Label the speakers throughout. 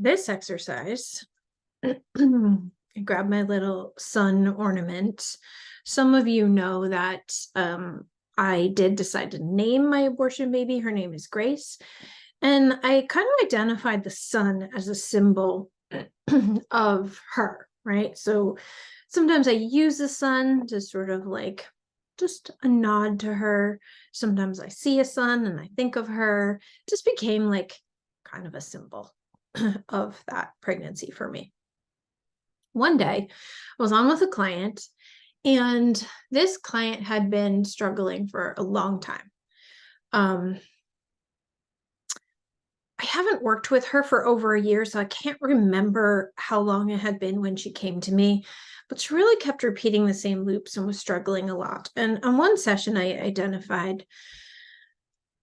Speaker 1: This exercise, I grabbed my little sun ornament. Some of you know that I did decide to name my abortion baby. Her name is Grace. And I kind of identified the sun as a symbol of her, right? So sometimes I use the sun to sort of like just a nod to her. Sometimes I see a sun and I think of her. It just became like kind of a symbol of that pregnancy for me. One day I was on with a client, and this client had been struggling for a long time. I haven't worked with her for over a year, so I can't remember how long it had been when she came to me, but she really kept repeating the same loops and was struggling a lot. And on one session, I identified,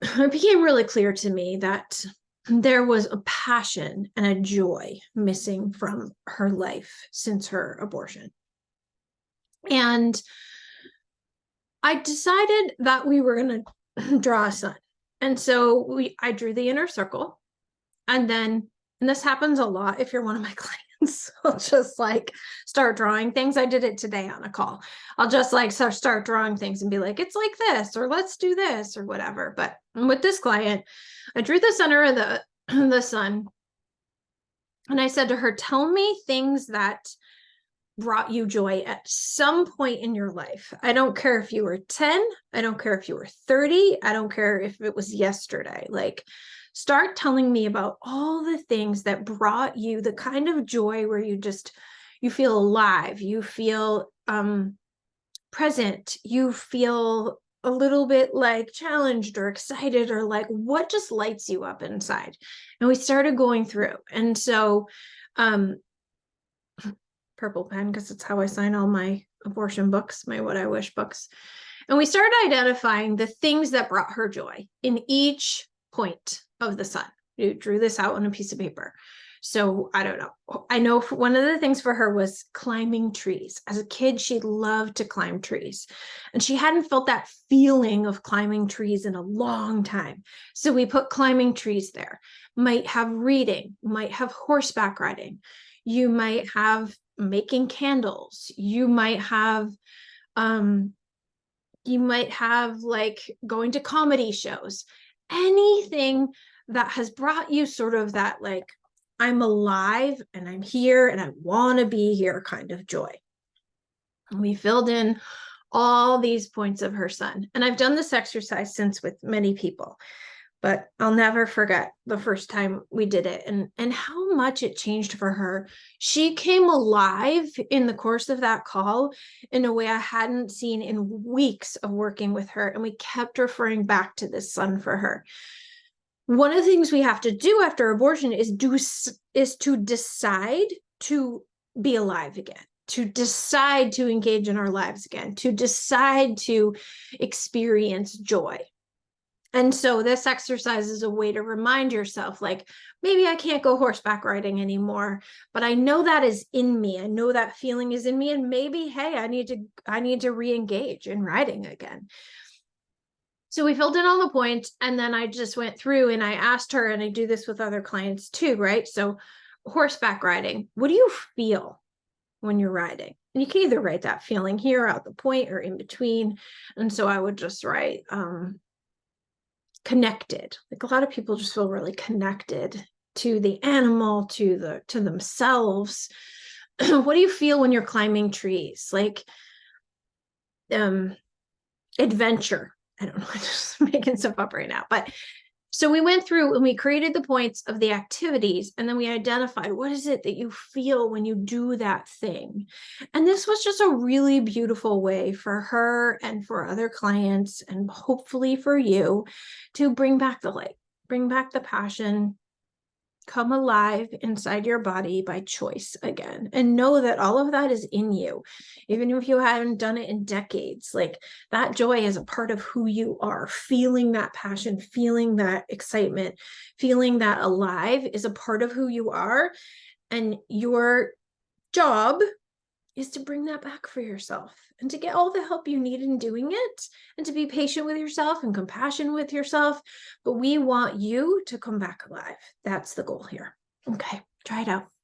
Speaker 1: it became really clear to me that there was a passion and a joy missing from her life since her abortion. And I decided that we were going to draw a sun. And so I drew the inner circle. And this happens a lot if you're one of my clients, I'll just like start drawing things. I did it today on a call. I'll just like start drawing things and be like, it's like this, or let's do this, or whatever. But with this client, I drew the center of the sun. And I said to her, tell me things that brought you joy at some point in your life. I don't care if you were 10. I don't care if you were 30. I don't care if it was yesterday. Like, start telling me about all the things that brought you the kind of joy where you feel alive, you feel present, you feel a little bit like challenged or excited, or like what just lights you up inside. And we started going through. And so purple pen, because it's how I sign all my abortion books, my What I Wish books. And we started identifying the things that brought her joy in each point of the sun. You drew this out on a piece of paper. So I don't know. I know one of the things for her was climbing trees. As a kid, she loved to climb trees. And she hadn't felt that feeling of climbing trees in a long time. So we put climbing trees there. Might have reading, might have horseback riding. You might have making candles. You might have like going to comedy shows. Anything that has brought you sort of that like, I'm alive and I'm here and I want to be here kind of joy. And we filled in all these points of her sun. And I've done this exercise since with many people, but I'll never forget the first time we did it and how much it changed for her. She came alive in the course of that call in a way I hadn't seen in weeks of working with her. And we kept referring back to this sun for her. One of the things we have to do after abortion is to decide to be alive again, to decide to engage in our lives again, to decide to experience joy. And so this exercise is a way to remind yourself, like, maybe I can't go horseback riding anymore, but I know that is in me. I know that feeling is in me. And maybe, hey, I need to re-engage in riding again. So we filled in all the points, and then I just went through and I asked her, and I do this with other clients too, right? So horseback riding, what do you feel when you're riding? And you can either write that feeling here out the point or in between. And so I would just write connected. Like, a lot of people just feel really connected to the animal, to themselves. What do you feel when you're climbing trees? Like adventure. I don't know, I'm just making stuff up right now. But so we went through and we created the points of the activities, and then we identified what is it that you feel when you do that thing. And this was just a really beautiful way for her and for other clients, and hopefully for you, to bring back the light, bring back the passion, come alive inside your body by choice again, and know that all of that is in you. Even if you haven't done it in decades, like, that joy is a part of who you are. Feeling that passion, feeling that excitement, feeling that alive is a part of who you are. And your job is to bring that back for yourself and to get all the help you need in doing it, and to be patient with yourself and compassionate with yourself. But we want you to come back alive. That's the goal here. Okay. Try it out.